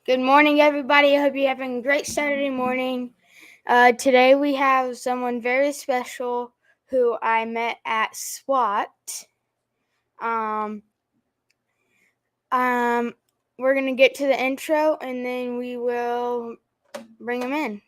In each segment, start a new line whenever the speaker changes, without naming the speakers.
Good morning, everybody. I hope you're having a great Saturday morning. Today we have someone very special who I met at SWAT. We're going to get to the intro and then we will bring him in.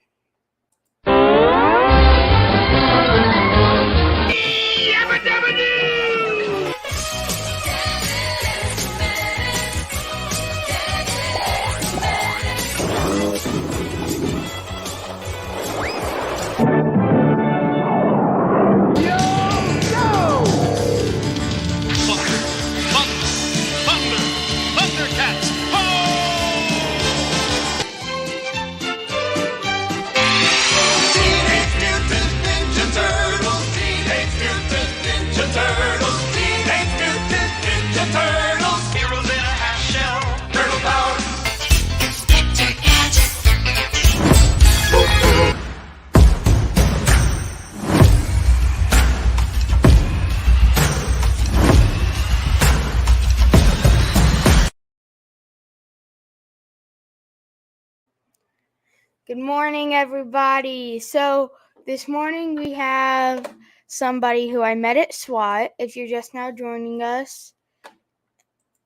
Good morning, everybody. So this morning we have somebody who I met at SWAT. If you're just now joining us,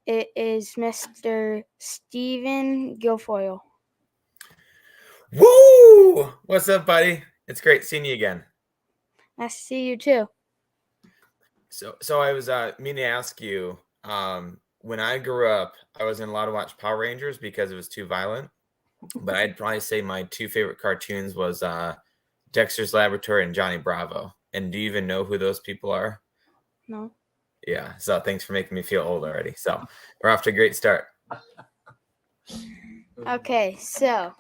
it is Mr. Stephen Guilfoile.
Woo! What's up, buddy? It's great seeing you again.
Nice to see you too.
So I was meaning to ask you, when I grew up, I wasn't allowed to watch Power Rangers because it was too violent. But I'd probably say my two favorite cartoons was Dexter's Laboratory and Johnny Bravo. And do you even know who those people are?
No.
Yeah, so thanks for making me feel old already. So we're off to a great start.
Okay, so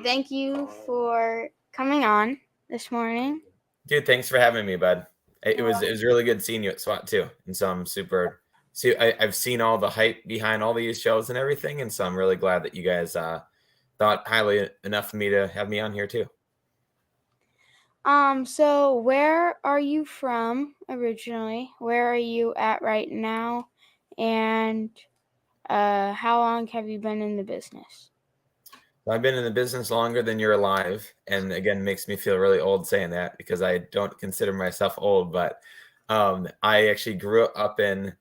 thank you for coming on this morning.
Dude, thanks for having me, bud. It was really good seeing you at SWAT too. And so I'm super. See, I've seen all the hype behind all these shows and everything, and so I'm really glad that you guys thought highly enough of me to have me on here too.
So where are you from originally? Where are you at right now? And how long have you been in the business?
I've been in the business longer than you're alive, and again, makes me feel really old saying that because I don't consider myself old, but I actually grew up in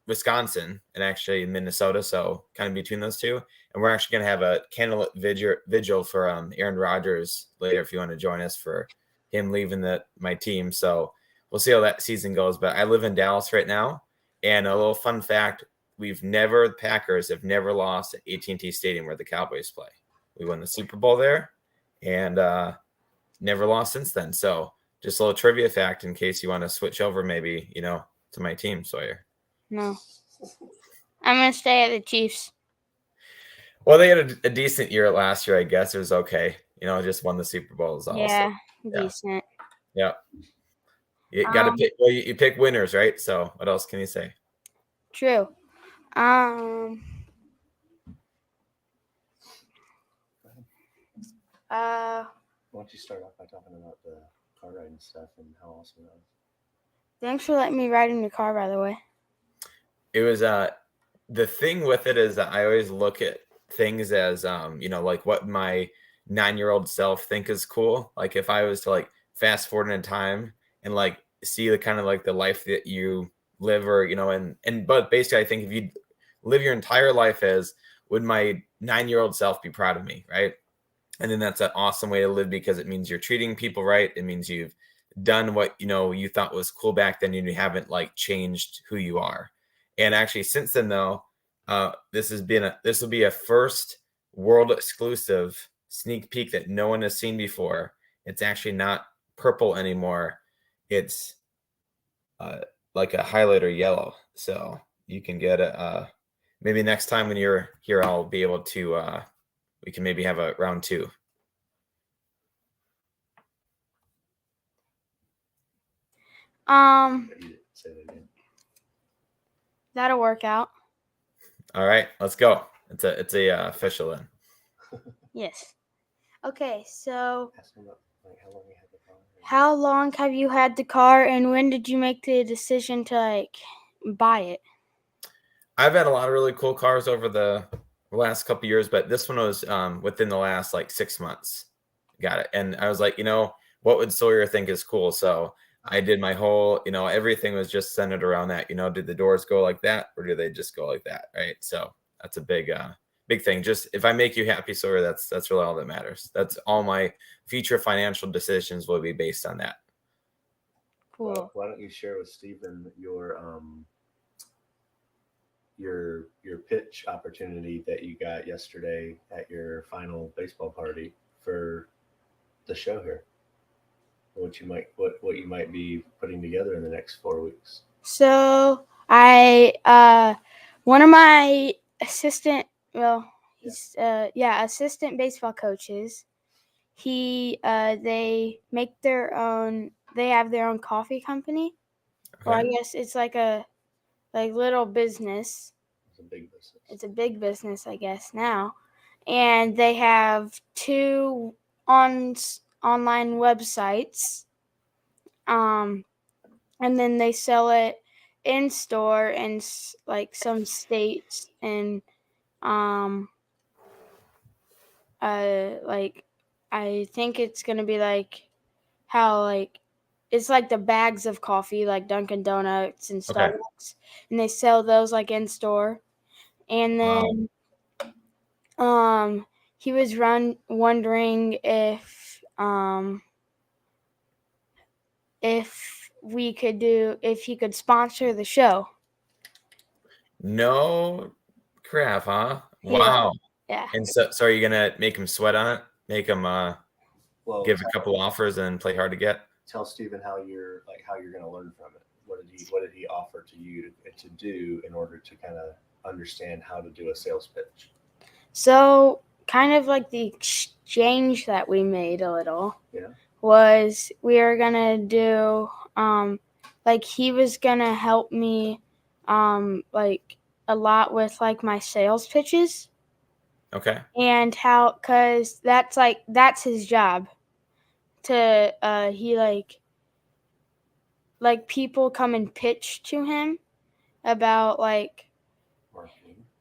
Wisconsin and actually in Minnesota, so kind of between those two. And we're actually going to have a candlelit vigil for Aaron Rodgers later if you want to join us for him leaving my team. So we'll see how that season goes. But I live in Dallas right now, and a little fun fact: the Packers have never lost at AT&T Stadium where the Cowboys play. We won the Super Bowl there, and never lost since then. So just a little trivia fact in case you want to switch over, maybe to my team, Sawyer.
No. I'm going to stay at the Chiefs.
Well, they had a decent year last year, I guess. It was okay. Just won the Super Bowls also.
Yeah, decent.
Yeah. You got to pick. Well, you pick winners, right? So what else can you say?
True.
Why don't you start off by talking about the car riding stuff and how awesome it was?
Thanks for letting me ride in your car, by the way.
It was the thing with it is that I always look at things as like what my 9-year-old self think is cool. Like if I was to like fast forward in time and like see the kind of like the life that you live, or but basically I think if you live your entire life as, would my 9-year-old self be proud of me, right? And then that's an awesome way to live because it means you're treating people right. It means you've done what you thought was cool back then, and you haven't like changed who you are. And actually, since then, though, this will be a first world exclusive sneak peek that no one has seen before. It's actually not purple anymore. It's like a highlighter yellow. So you can get it. Maybe next time when you're here, I'll be able to. We can maybe have a round 2.
That'll work out.
All right, let's go. It's a official then.
Yes. Okay, so how long have you had the car, and when did you make the decision to buy it?
I've had a lot of really cool cars over the last couple of years, but this one was within the last like 6 months. Got it. And I was like, what would Sawyer think is cool? So I did my whole, everything was just centered around that. Did the doors go like that, or do they just go like that? Right. So that's a big thing. Just if I make you happy, Sawyer, that's really all that matters. That's all my future financial decisions will be based on that.
Cool.
Well, why don't you share with Stephen your pitch opportunity that you got yesterday at your final baseball party for the show here? What you might be putting together in the next 4 weeks.
So one of my assistant baseball coaches, they have their own coffee company.
Okay.
Well, I guess it's like a little business.
It's a big business.
It's a big business, I guess, now. And they have 2 online websites. And then they sell it in store in like some states, and like I think it's gonna be like how like it's like the bags of coffee like Dunkin' Donuts and Starbucks,
Okay.
and they sell those like in store. And then he was wondering if if he could sponsor the show.
No crap, huh? Wow.
Yeah.
And so are you gonna make him sweat on it? Make him give a couple offers and play hard to get?
Tell Stephen how you're gonna learn from it. What did he offer to you to do in order to kind of understand how to do a sales pitch?
So kind of like the exchange that we made a little.
Yeah.
Was we are gonna do like he was gonna help me like a lot with like my sales pitches.
Okay.
And cause that's his job to he like people come and pitch to him about like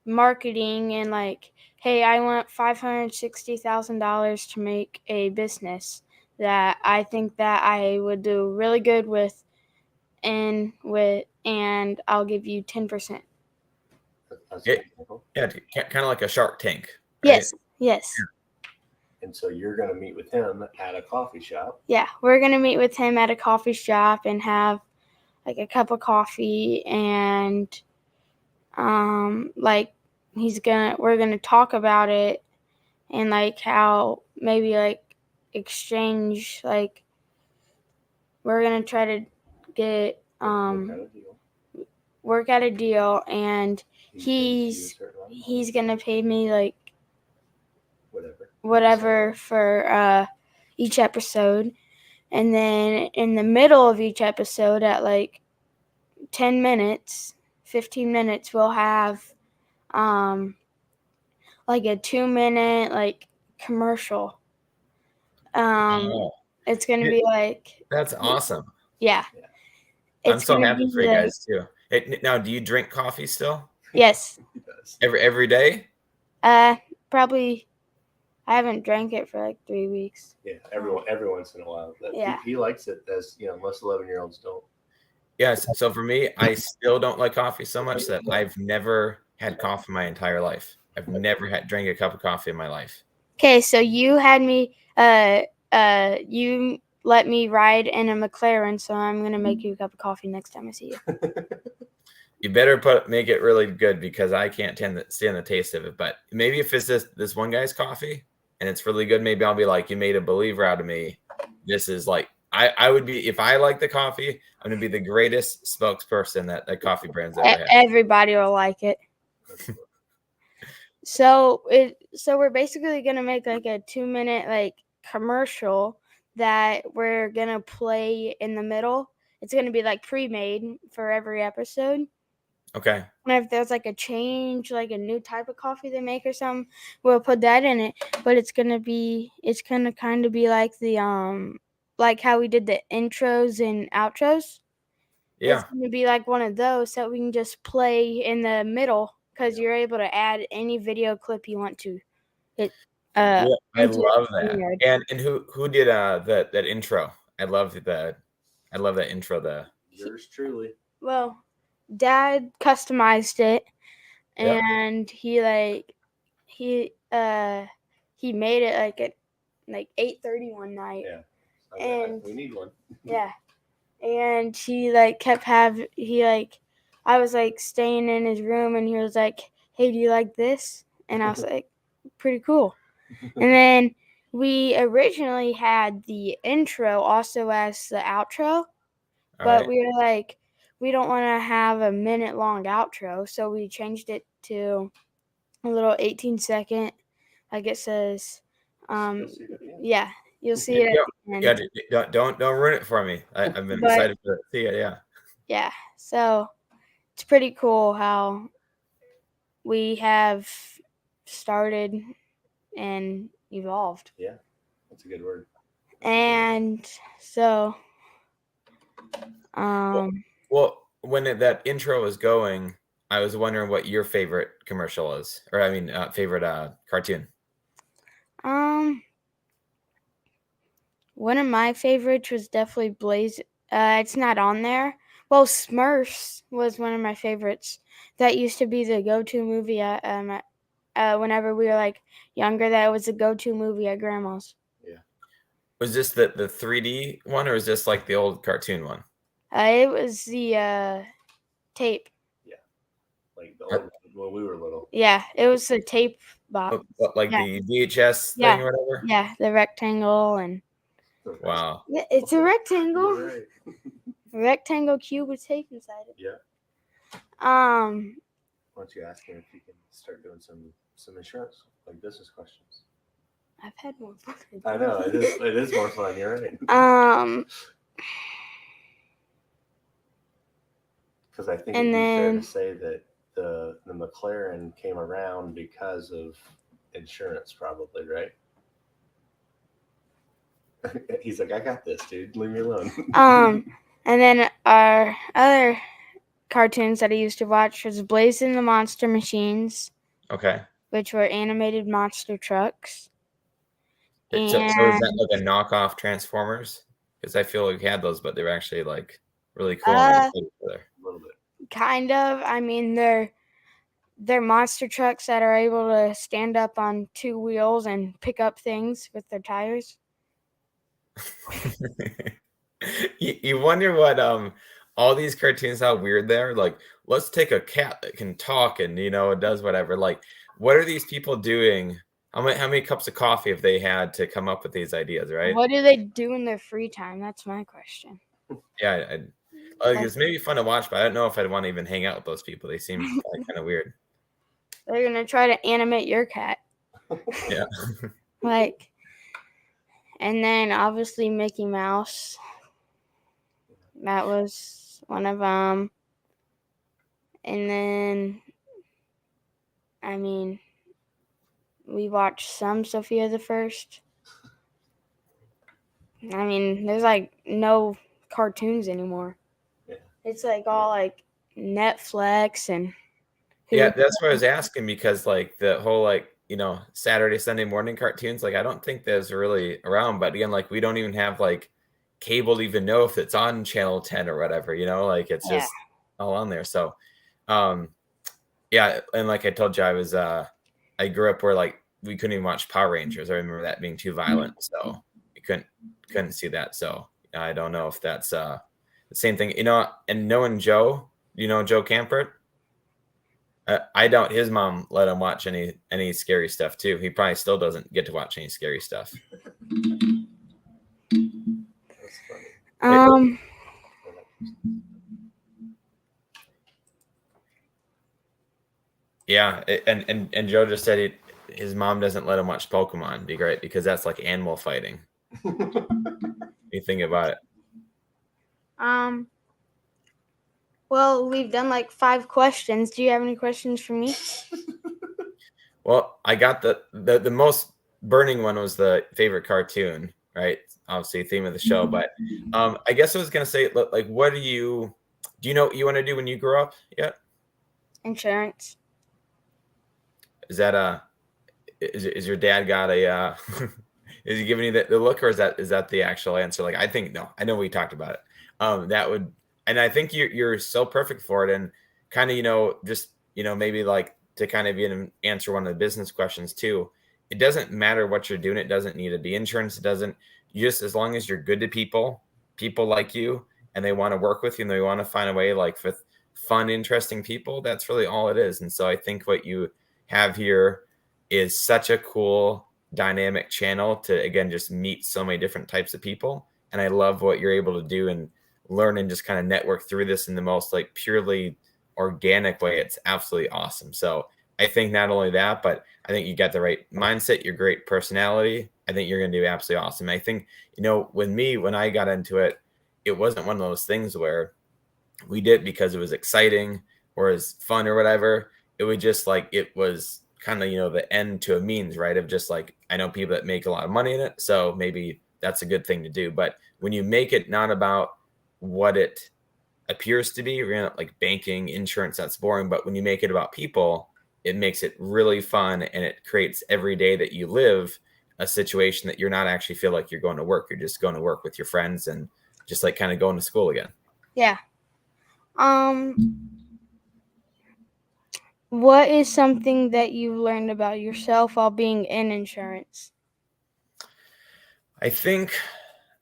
marketing and like, hey, I want $560,000 to make a business that I think that I would do really good with, and I'll give you 10%.
Yeah, kind of like a Shark Tank. Right?
Yes.
And so you're going to meet with him at a coffee shop.
Yeah, we're going to meet with him at a coffee shop and have like a cup of coffee, and like we're going to talk about it, and like how maybe like exchange, like we're going to try to get work out a deal, and he's going to pay me like whatever for each episode. And then in the middle of each episode at like 10 minutes, 15 minutes, we'll have like a 2-minute like commercial. It's going to be like...
That's awesome.
Yeah.
I'm so happy for you guys too. Now, do you drink coffee still?
Yes.
Every day?
Probably. I haven't drank it for like 3 weeks.
Yeah, every once in a while. But
yeah.
He likes it, as most 11-year-olds don't.
Yes. So for me, I still don't like coffee so much that I've never had coffee my entire life. I've never drank a cup of coffee in my life.
Okay, so you had me you let me ride in a McLaren, so I'm gonna make you a cup of coffee next time I see you.
You better make it really good, because I can't stand the taste of it. But maybe if it's this one guy's coffee and it's really good, maybe I'll be like, you made a believer out of me. This is like, I would be, if I like the coffee, I'm gonna be the greatest spokesperson that coffee brand's ever had.
Everybody will like it. So we're basically gonna make like a 2-minute like commercial that we're gonna play in the middle. It's gonna be like pre-made for every episode.
Okay.
And if there's like a change, like a new type of coffee they make or something, we'll put that in it. But it's gonna kind of be like the like how we did the intros and outros.
Yeah.
It's going to be like one of those that we can just play in the middle because you're able to add any video clip you want to.
Yeah, I
into
love
the
that.
StreamYard.
And who did that intro? I love that intro.
Yours truly.
Well, Dad customized it,
Yep.
and he made it like at 8:30 one night.
Yeah.
And
we need one.
Yeah. And he I was like staying in his room, and he was like, "Hey, do you like this?" And I was like, "Pretty cool." And then we originally had the intro also as the outro,
All
but
right.
we were like, we don't want to have a minute long outro, so we changed it to a little 18-second, like it says.
You'll see it at the end.
Yeah, you'll see it at the end.
Yeah, don't ruin it for me. I've been
But-
excited to see it. Yeah.
Yeah, so it's pretty cool how we have started and evolved.
Yeah, that's a good word.
And so,
Well, when that intro was going, I was wondering what your favorite commercial is, or I mean, favorite cartoon.
one of my favorites was definitely Blaze. It's not on there. Well, Smurfs was one of my favorites. That used to be the go-to movie whenever we were like younger. That was the go-to movie at Grandma's.
Yeah.
Was this the 3D one, or is this like the old cartoon one?
It was the tape.
Yeah. Like the old when we were little.
Yeah, it was the tape box.
Like the VHS thing or whatever?
Yeah, the rectangle and.
Wow.
Yeah, it's a rectangle.
You're right.
A rectangle cube with tape inside it.
Yeah.
Why
don't you ask him if you can start doing some insurance, like business questions?
I've had more fun.
I know it is more fun. You're right. Because I think it'd be fair to say that the McLaren came around because of insurance, probably, right? He's like, I got this, dude. Leave me alone.
And then our other cartoons that I used to watch was Blaze and the Monster Machines.
Okay.
Which were animated monster trucks.
So is that like a knockoff Transformers? Because I feel like we had those, but they were actually like really cool.
A little bit.
Kind of. I mean, they're monster trucks that are able to stand up on two wheels and pick up things with their tires.
You wonder what all these cartoons, how weird they're. Like, let's take a cat that can talk and it does whatever. Like, what are these people doing? How many cups of coffee have they had to come up with these ideas, right?
What do they do in their free time? That's my question.
Yeah, it's maybe fun to watch, but I don't know if I'd want to even hang out with those people. They seem kind of weird.
They're gonna try to animate your cat.
Yeah.
And then obviously Mickey Mouse. That was one of them. And then, I mean, we watched some Sophia the First. I mean, there's like no cartoons anymore. Yeah. It's like all like Netflix and.
Yeah, that's what I was asking, because like the whole Saturday, Sunday morning cartoons, like I don't think those are really around. But again, like we don't even have like cable to even know if it's on channel 10 or whatever, like it's just all on there. So yeah, and like I told you, I grew up where like we couldn't even watch Power Rangers. I remember that being too violent, so we couldn't see that. So I don't know if that's the same thing, and knowing Joe, Joe Campert. I don't. His mom let him watch any scary stuff too. He probably still doesn't get to watch any scary stuff.
That's funny.
Yeah, and Joe just said his mom doesn't let him watch Pokemon. Be great, because that's like animal fighting. You think about it.
Well, we've done like 5 questions. Do you have any questions for me?
Well, I got the most burning one was the favorite cartoon, right? Obviously, theme of the show. But I guess I was gonna say, like, what do you Do you know what you want to do when you grow up yet?
Insurance.
Is that is your dad got a is he giving you the look, or is that the actual answer? Like, I think no, I know we talked about it. That would, and I think you're so perfect for it, and kind of just maybe like to kind of even answer one of the business questions too. It doesn't matter what you're doing. It doesn't need to be insurance. It doesn't. You just, as long as you're good to people like you, and they want to work with you, and they want to find a way, like, with fun, interesting people. That's really all it is. And so I think what you have here is such a cool dynamic channel to, again, just meet so many different types of people. And I love what you're able to do and learn and just kind of network through this in the most like purely organic way. It's absolutely awesome. So I think not only that, but I think you got the right mindset, your great personality. I think you're going to do absolutely awesome. I think, when I got into it, it wasn't one of those things where we did because it was exciting or as fun or whatever. It was just like, it was kind of, the end to a means, right? Of just like, I know people that make a lot of money in it, so maybe that's a good thing to do. But when you make it not about what it appears to be, like banking, insurance, that's boring. But when you make it about people, it makes it really fun, and it creates every day that you live a situation that you're not actually feel like you're going to work. You're just going to work with your friends and just like kind of going to school again.
Yeah. What is something that you've learned about yourself while being in insurance?
I think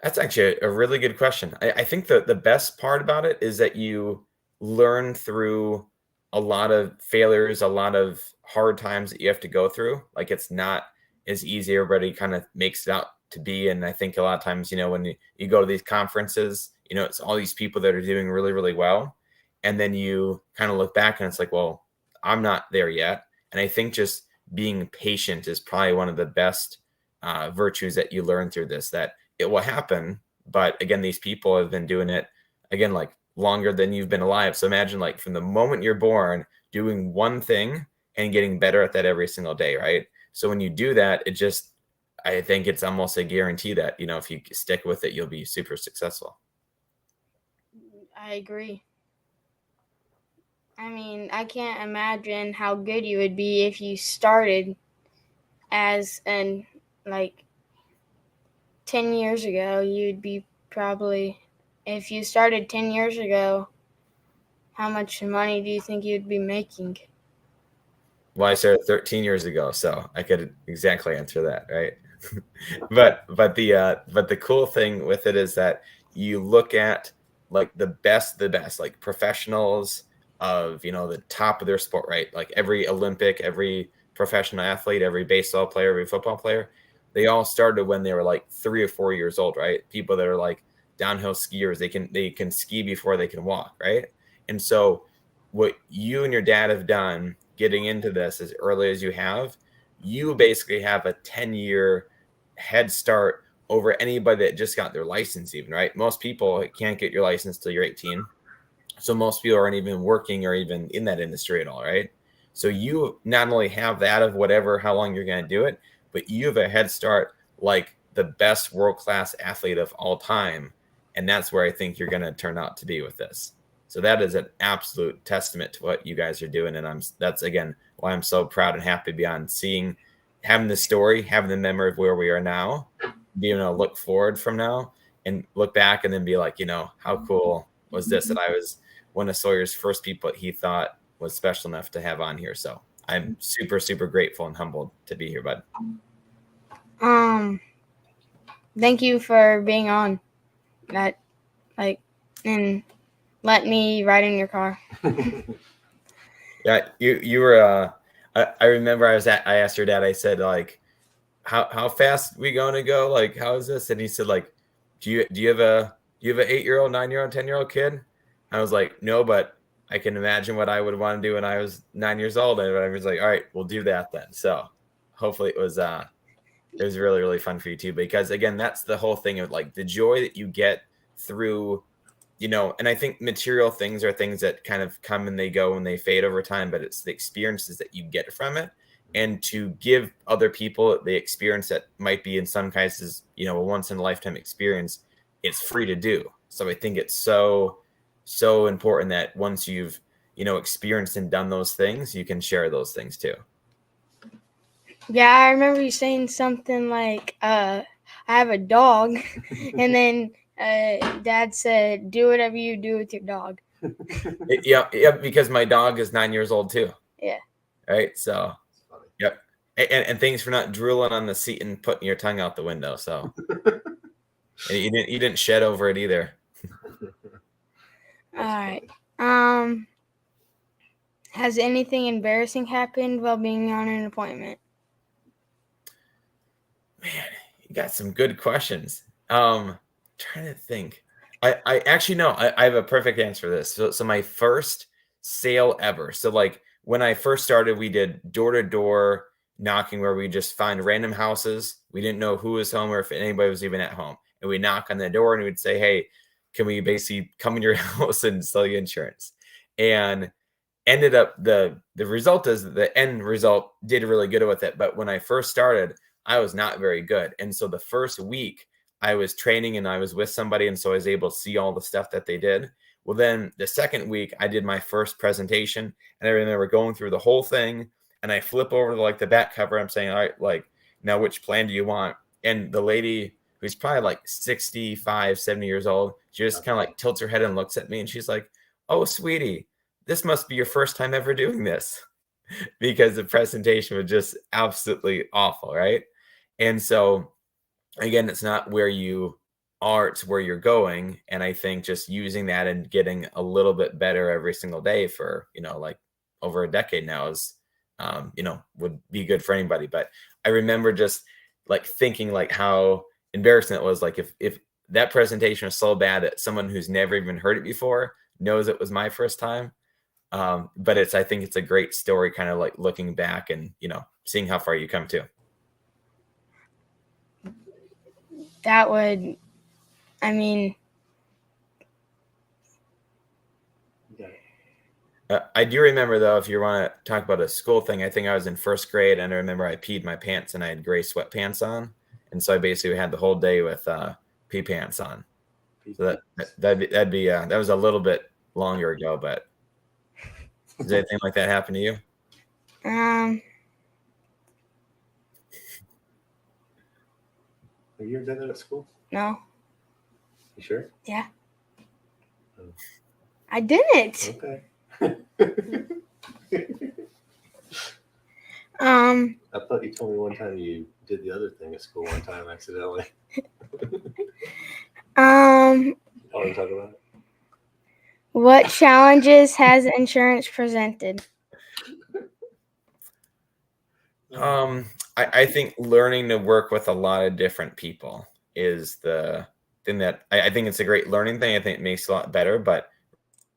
that's actually a really good question. I think the best part about it is that you learn through a lot of failures, a lot of hard times that you have to go through. Like, it's not as easy everybody kind of makes it out to be. And I think a lot of times, when you go to these conferences, it's all these people that are doing really, really well. And then you kind of look back and it's like, well, I'm not there yet. And I think just being patient is probably one of the best virtues that you learn through this, that it will happen. But again, these people have been doing it, again, like longer than you've been alive. So imagine, like, from the moment you're born, doing one thing and getting better at that every single day, right? So when you do that, I think it's almost a guarantee that, if you stick with it, you'll be super successful.
I agree. I mean, I can't imagine how good you would be if you started as 10 years ago. You'd be probably, if you started 10 years ago, how much money do you think you'd be making?
Well, I started 13 years ago, so I could exactly answer that, right? but the cool thing with it is that you look at like the best, like professionals of the top of their sport, right? Like every Olympic, every professional athlete, every baseball player, every football player, they all started when they were like 3 or 4 years old, right? People that are like downhill skiers, they can ski before they can walk, right? And so what you and your dad have done getting into this as early as you have, you basically have a 10-year head start over anybody that just got their license, even, right? Most people can't get your license till you're 18. So most people aren't even working or even in that industry at all, right? So you not only have that of whatever, how long you're going to do it, but you have a head start like the best world-class athlete of all time. And that's where I think you're going to turn out to be with this. So that is an absolute testament to what you guys are doing. And that's again why I'm so proud and happy beyond having the story, having the memory of where we are now, being able to look forward from now and look back and then be like, how cool was this, that I was one of Sawyer's first people that he thought was special enough to have on here. So I'm super, super grateful and humbled to be here, bud.
Thank you for being on that, and let me ride in your car.
Yeah, you were. I remember I asked your dad. I said, like, how fast we going to go? Like, how is this? And he said, like, do you have an 8-year-old, 9-year-old, 10-year-old kid? I was like, no, but I can imagine what I would want to do when I was 9 years old. And I was like, all right, we'll do that then. So hopefully it was really, really fun for you too, because again, that's the whole thing of like the joy that you get through, and I think material things are things that kind of come and they go and they fade over time, but it's the experiences that you get from it. And to give other people the experience that might be in some cases, a once in a lifetime experience, it's free to do. So I think it's so so important that once you've, experienced and done those things, you can share those things too.
Yeah, I remember you saying something like, I have a dog. And then Dad said, do whatever you do with your dog.
Yeah, because my dog is 9 years old too.
Yeah.
Right. So, yep. And thanks for not drooling on the seat and putting your tongue out the window. So, and you didn't shed over it either.
All right. Has anything embarrassing happened while being on an appointment?
Man, you got some good questions. Trying to think. I actually know. I have a perfect answer for this. So my first sale ever. So like when I first started, we did door-to-door knocking where we just find random houses. We didn't know who was home or if anybody was even at home. And we knock on the door and we'd say, hey, can we basically come in your house and sell you insurance? And ended up the result is the end result did really good with it. But when I first started, I was not very good. And so the first week I was training and I was with somebody. And so I was able to see all the stuff that they did. Well, then the second week I did my first presentation and I remember going through the whole thing and I flip over to like the back cover. I'm saying, all right, like now which plan do you want? And the lady who's probably like 65, 70 years old, she just kind of like tilts her head and looks at me and she's like, oh, sweetie, this must be your first time ever doing this, because the presentation was just absolutely awful, right? And so, again, it's not where you are, it's where you're going. And I think just using that and getting a little bit better every single day for, like over a decade now is, would be good for anybody. But I remember just like thinking like how embarrassing it was. Like if that presentation was so bad that someone who's never even heard it before knows it was my first time. But I think it's a great story, kind of like looking back and, seeing how far you come to.
That would, I mean.
I do remember though, if you want to talk about a school thing, I think I was in first grade and I remember I peed my pants and I had gray sweatpants on. And so I basically had the whole day with pee pants on. So that'd be that was a little bit longer ago, but does anything like that happen to you?
Have you ever done that at school?
No.
You sure?
Yeah. Oh. I didn't.
Okay. I thought you told me one time you did the other thing at school one time accidentally. I want to talk about it.
What challenges has insurance presented?
I think learning to work with a lot of different people is the thing that I think it's a great learning thing. I think it makes it a lot better, but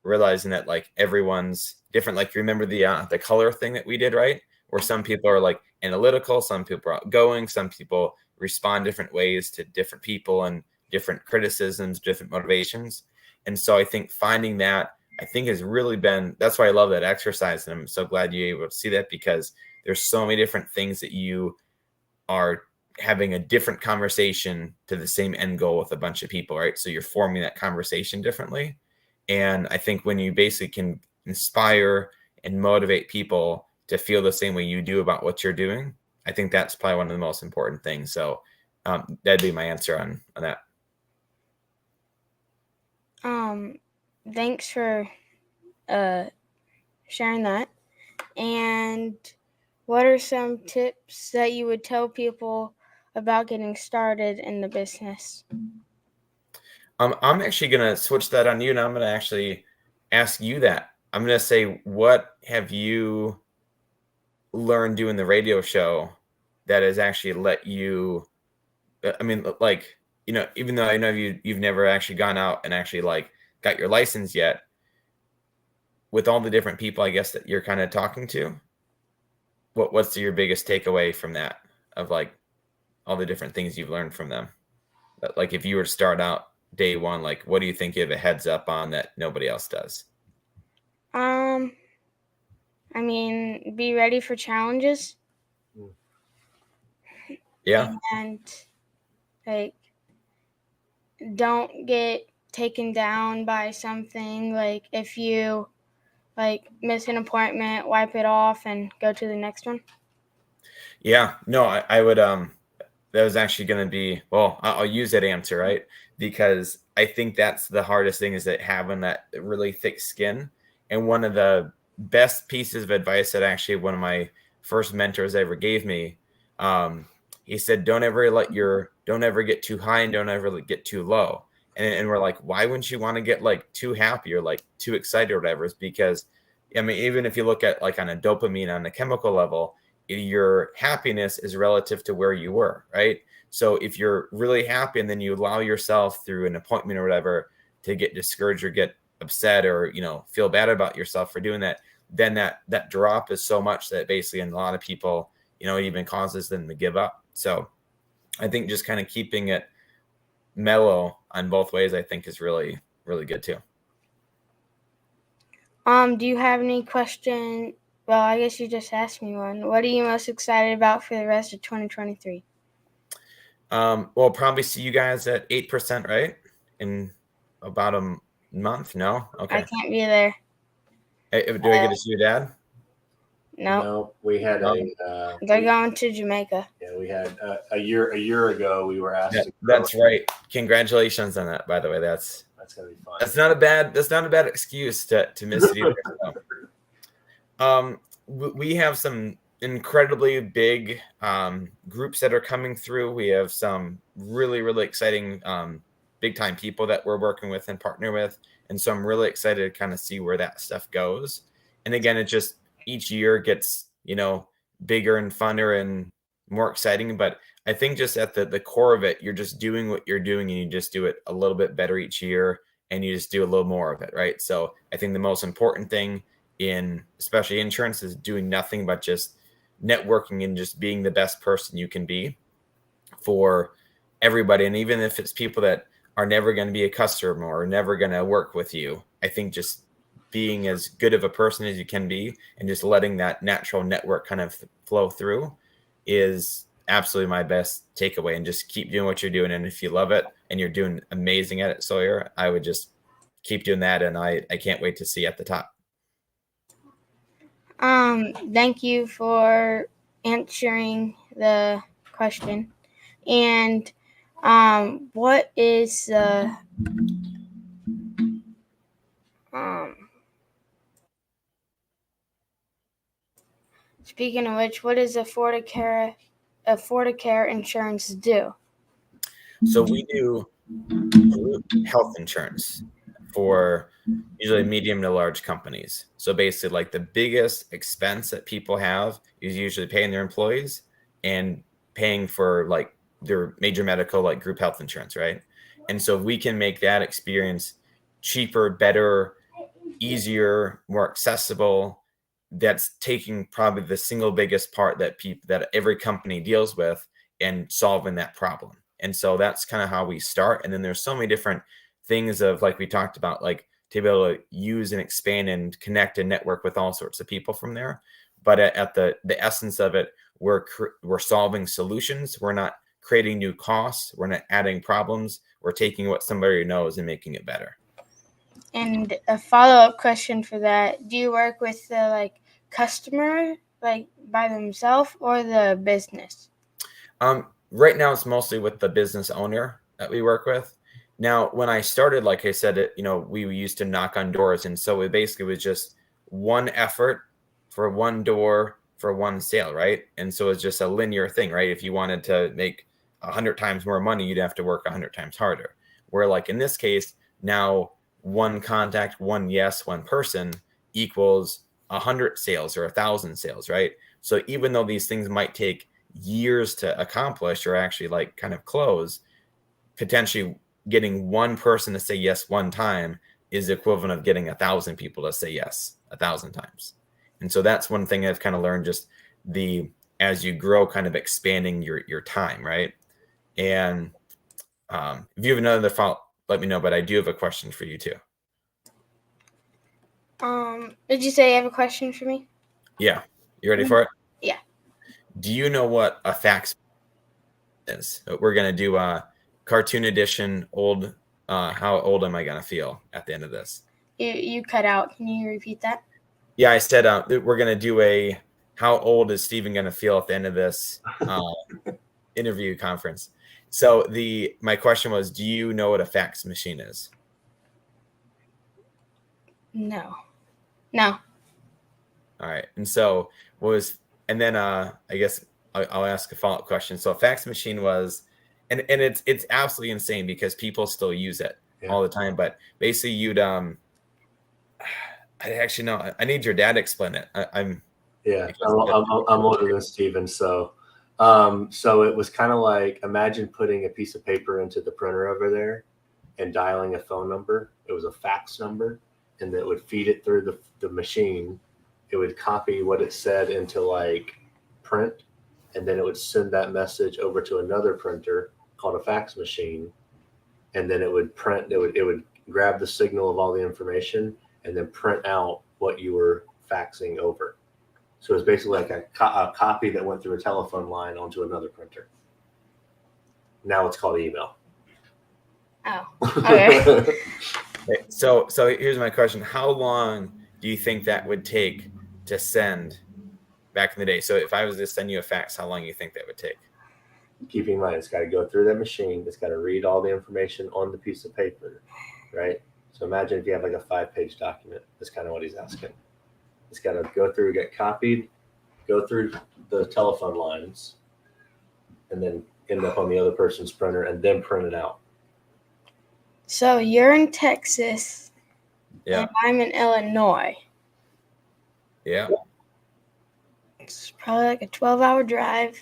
realizing that like everyone's different. Like remember the color thing that we did, right? Where some people are like analytical, some people are outgoing, some people respond different ways to different people and different criticisms, different motivations. And so I think finding that I think has really been, that's why I love that exercise. And I'm so glad you're able to see that, because there's so many different things that you are having a different conversation to the same end goal with a bunch of people, right? So you're forming that conversation differently. And I think when you basically can inspire and motivate people to feel the same way you do about what you're doing, I think that's probably one of the most important things. So that'd be my answer on that.
Thanks for sharing that. And what are some tips that you would tell people about getting started in the business?
I'm actually going to switch that on you, and I'm going to actually ask you that. I'm going to say, what have you learned doing the radio show that has actually let you, I mean, like, even though I know you've never actually gone out and actually like got your license yet, with all the different people, I guess, that you're kind of talking to, what's your biggest takeaway from that, of like all the different things you've learned from them? Like if you were to start out day one, like what do you think you have a heads up on that nobody else does?
I mean, be ready for challenges.
Yeah.
And like, don't get taken down by something, like if you miss an appointment, wipe it off and go to the next one?
Yeah, no, I would that was actually going to be, well, I'll use that answer, right? Because I think that's the hardest thing, is that having that really thick skin. And one of the best pieces of advice that actually one of my first mentors ever gave me, he said, don't ever get too high and don't ever get too low. And we're like, why wouldn't you want to get like too happy or like too excited or whatever? It's because, I mean, even if you look at like on a dopamine on a chemical level, your happiness is relative to where you were, right? So if you're really happy and then you allow yourself through an appointment or whatever to get discouraged or get upset or, feel bad about yourself for doing that, then that drop is so much that basically, in a lot of people, it even causes them to give up. So I think just kind of keeping it mellow on both ways, I think, is really, really good too.
Do you have any question? Well, I guess you just asked me one. What are you most excited about for the rest of 2023?
We'll probably see you guys at 8%, right? In about a month? No? Okay.
I can't be there.
Hey, do I get to see your dad?
No.
We had
They're going to Jamaica.
Yeah, we had a year ago. We were asked. To
That's right. Congratulations on that, by the way. That's
gonna be fun.
That's not a bad excuse to miss it either. We have some incredibly big groups that are coming through. We have some really, really exciting big time people that we're working with and partner with. And so I'm really excited to kind of see where that stuff goes. And again, it just each year gets, bigger and funner and more exciting. But I think just at the core of it, you're just doing what you're doing and you just do it a little bit better each year and you just do a little more of it, right? So I think the most important thing in especially insurance is doing nothing but just networking and just being the best person you can be for everybody. And even if it's people that are never going to be a customer or never going to work with you, I think just being as good of a person as you can be and just letting that natural network kind of flow through is absolutely my best takeaway. And just keep doing what you're doing. And if you love it and you're doing amazing at it, Sawyer, I would just keep doing that. And I can't wait to see you at the top.
Thank you for answering the question. And what is the speaking of which, what does AffordaCare Insurance do?
So we do health insurance for usually medium to large companies. So basically, like the biggest expense that people have is usually paying their employees and paying for like their major medical, like group health insurance, right? And so we can make that experience cheaper, better, easier, more accessible. That's taking probably the single biggest part that every company deals with and solving that problem. And so that's kind of how we start. And then there's so many different things of, like we talked about, like to be able to use and expand and connect and network with all sorts of people from there. But at the essence of it, we're solving solutions. We're not creating new costs. We're not adding problems. We're taking what somebody knows and making it better.
And a follow-up question for that: do you work with the customer by themselves or the business?
Right now, it's mostly with the business owner that we work with. Now, when I started, like I said, we used to knock on doors. And so it basically was just one effort for one door for one sale, right? And so it's just a linear thing, right? If you wanted to make 100 times more money, you'd have to work 100 times harder. Where like in this case, now one contact, one yes, one person equals 100 sales or 1,000 sales, right? So even though these things might take years to accomplish or actually like kind of close, potentially getting one person to say yes one time is the equivalent of getting 1,000 people to say yes 1,000 times. And so that's one thing I've kind of learned, just as you grow, kind of expanding your time, right? And if you have another thought, let me know, but I do have a question for you too.
Did you say you have a question for me?
Yeah. You ready for it?
Yeah.
Do you know what a fax is? We're going to do a cartoon edition, old how old am I gonna feel at the end of this?
You cut out. Can you repeat that?
Yeah, I said we're gonna do a how old is Steven gonna feel at the end of this interview conference. So my question was, do you know what a fax machine is?
No.
All right. And so I guess I'll ask a follow-up question. So a fax machine was, and it's absolutely insane because people still use it all the time. But basically you'd I actually know. I need your dad to explain it. I'm
older than Steven, so it was kind of like, imagine putting a piece of paper into the printer over there and dialing a phone number. It was a fax number, and it would feed it through the machine. It would copy what it said into like print, and then it would send that message over to another printer called a fax machine, and then it would print. It would grab the signal of all the information and then print out what you were faxing over. So it's basically like a copy that went through a telephone line onto another printer. Now it's called email.
Oh, okay.
So here's my question. How long do you think that would take to send back in the day? So if I was to send you a fax, how long do you think that would take?
Keeping in mind, it's got to go through that machine. It's got to read all the information on the piece of paper, right? So imagine if you have like a 5-page document. That's kind of what he's asking. It's got to go through, get copied, go through the telephone lines, and then end up on the other person's printer and then print it out.
So you're in Texas.
Yeah.
And I'm in Illinois.
Yeah.
It's probably like a 12-hour drive.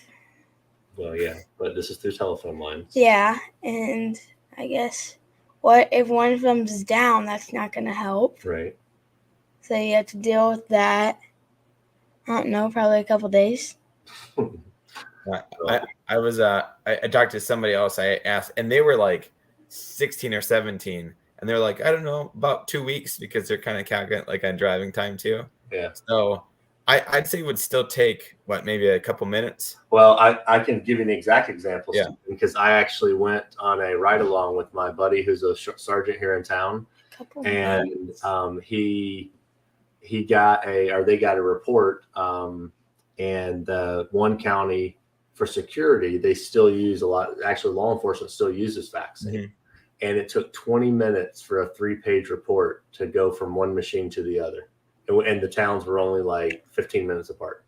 Well, yeah, but this is through telephone lines.
Yeah, and I guess what if one of them's down? That's not going to help.
Right.
So you have to deal with that. I don't know, probably a couple days.
I talked to somebody else. I asked, and they were like 16 or 17, and they're like, I don't know, about 2 weeks, because they're kind of calculating like on driving time too.
Yeah.
So I'd say it would still take maybe a couple minutes.
Well, I can give you an exact example,
Yeah.
Stephen, because I actually went on a ride along with my buddy who's a sergeant here in town, and they got a report, and the one county for security, they still use a lot. Actually, law enforcement still uses faxing. Mm-hmm. And it took 20 minutes for a 3-page report to go from one machine to the other. And the towns were only like 15 minutes apart.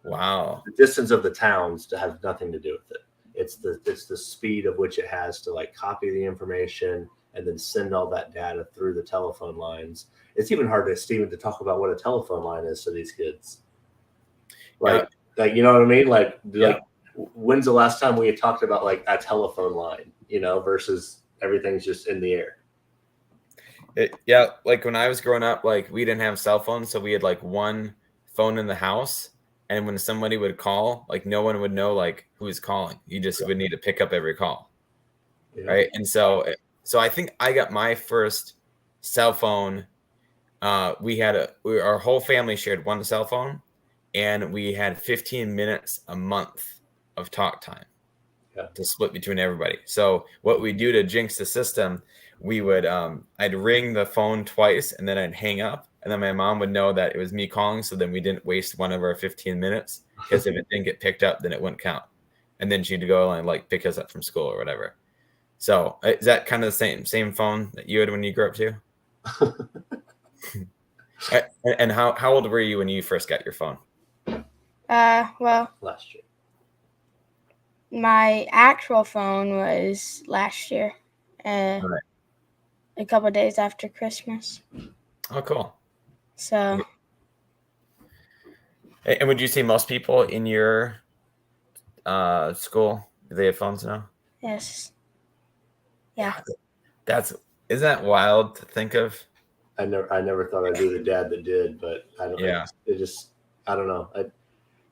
Wow.
The distance of the towns to have nothing to do with it. It's the speed of which it has to like copy the information and then send all that data through the telephone lines. It's even hard Steven, to talk about what a telephone line is to these kids. Like you know what I mean? Like when's the last time we had talked about like a telephone line, versus everything's just in the air?
Like when I was growing up, like we didn't have cell phones, so we had like one phone in the house, and when somebody would call, like no one would know like who was calling. You just would need to pick up every call, right? And so I think I got my first cell phone. Our whole family shared one cell phone, and we had 15 minutes a month of talk time to split between everybody. So what we do to jinx the system, we would I'd ring the phone twice, and then I'd hang up, and then my mom would know that it was me calling, so then we didn't waste one of our 15 minutes, because if it didn't get picked up, then it wouldn't count, and then she'd go and like pick us up from school or whatever. So is that kind of the same phone that you had when you grew up too? And how old were you when you first got your phone?
Well,
last year.
My actual phone was last year. Right. A couple of days after Christmas.
Oh, cool.
So.
And would you say most people in your school, do they have phones now?
Yes. Yeah.
Isn't that wild to think of?
I never thought I'd be the dad that did, but I don't. Yeah. I don't know.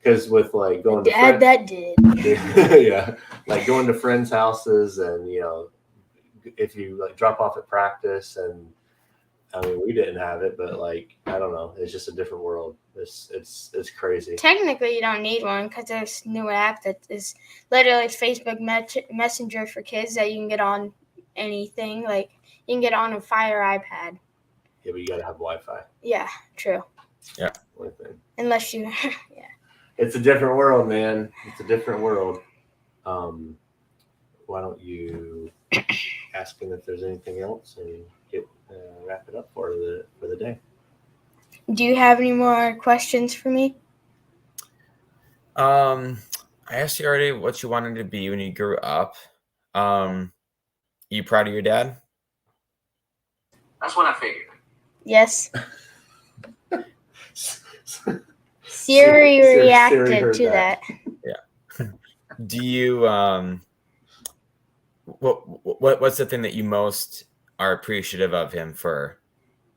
Because with like going
to dad that did.
Yeah, like going to friends' houses, and if you like drop off at practice, and I mean we didn't have it, but like I don't know, it's just a different world. It's crazy.
Technically, you don't need one because there's a new app that is literally Facebook Messenger for kids that you can get on anything. Like, you can get on a Fire iPad.
Yeah, but you got to have Wi-Fi
Yeah, true.
with it.
Unless you, yeah.
It's a different world, man. It's a different world. Why don't you ask him if there's anything else and wrap it up for the day?
Do you have any more questions for me?
I asked you already what you wanted to be when you grew up. You proud of your dad?
That's what I figured.
Yes.
Siri
Siri reacted
heard
to that.
Do you what's the thing that you most are appreciative of him for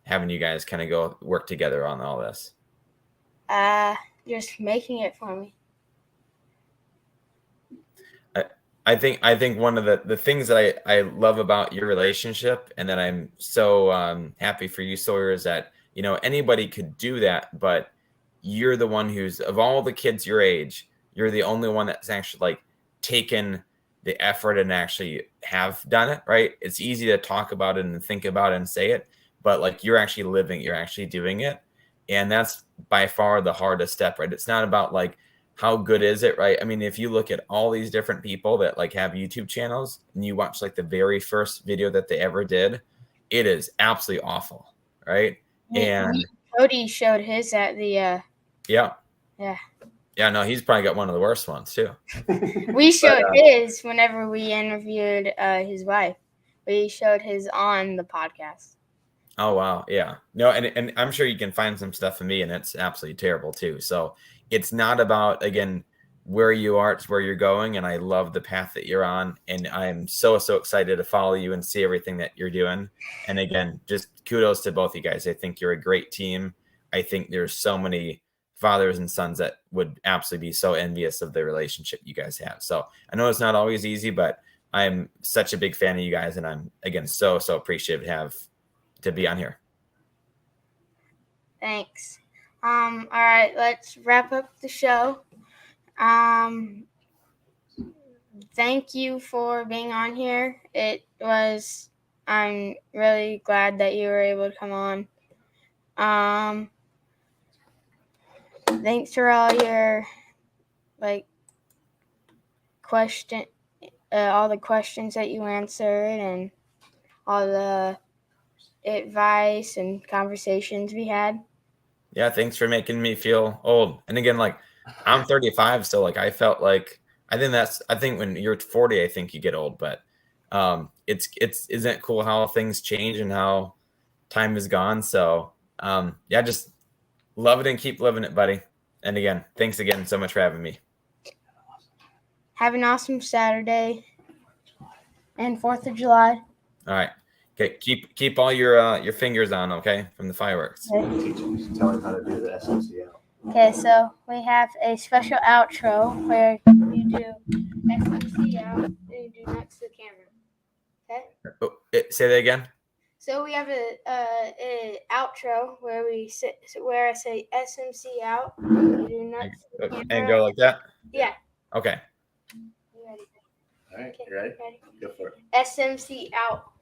having you guys kind of go work together on all this?
Just making it for me.
I think one of the things that I love about your relationship, and that I'm so happy for you, Sawyer, is that, you know, anybody could do that, but you're the one who's, of all the kids your age, you're the only one that's actually like taken the effort and actually have done it, right? It's easy to talk about it and think about it and say it, but like you're actually living, you're actually doing it. And that's by far the hardest step, right? It's not about like, how good is it, right? I mean, if you look at all these different people that like have YouTube channels and you watch like the very first video that they ever did, it is absolutely awful, right? And
Cody showed his at the
yeah.
Yeah,
no, he's probably got one of the worst ones too.
we showed his whenever we interviewed his wife. We showed his on the podcast.
Oh wow, yeah. No, and I'm sure you can find some stuff in me, and it's absolutely terrible too. So it's not about, again, where you are, it's where you're going, and I love the path that you're on, and I'm so excited to follow you and see everything that you're doing. And again, just kudos to both you guys. I think you're a great team. I think there's so many fathers and sons that would absolutely be so envious of the relationship you guys have. So I know it's not always easy, but I'm such a big fan of you guys, and I'm, again, so appreciative to be on here.
Thanks. All right, let's wrap up the show. Thank you for being on here. I'm really glad that you were able to come on. Thanks for all your all the questions that you answered, and all the advice and conversations we had.
Yeah, thanks for making me feel old. And again, like, I'm 35, so like I felt like, I think when you're 40, I think you get old, but isn't it cool how things change and how time has gone? So yeah, just love it and keep living it, buddy. And again, thanks again so much for having me.
Have an awesome Saturday and 4th of July.
All right. Okay, keep all your fingers on, okay, from the fireworks.
Okay.
Tell him how to do the SMC out.
Okay, so we have a special outro where you do SMC out and you do next to the camera. Okay?
Oh, say that again.
So we have a outro where I say SMC out, you do next to the camera.
And go like that?
Yeah.
Okay.
You ready?
All right,
Okay,
you ready?
ready?
Go for it.
SMC out.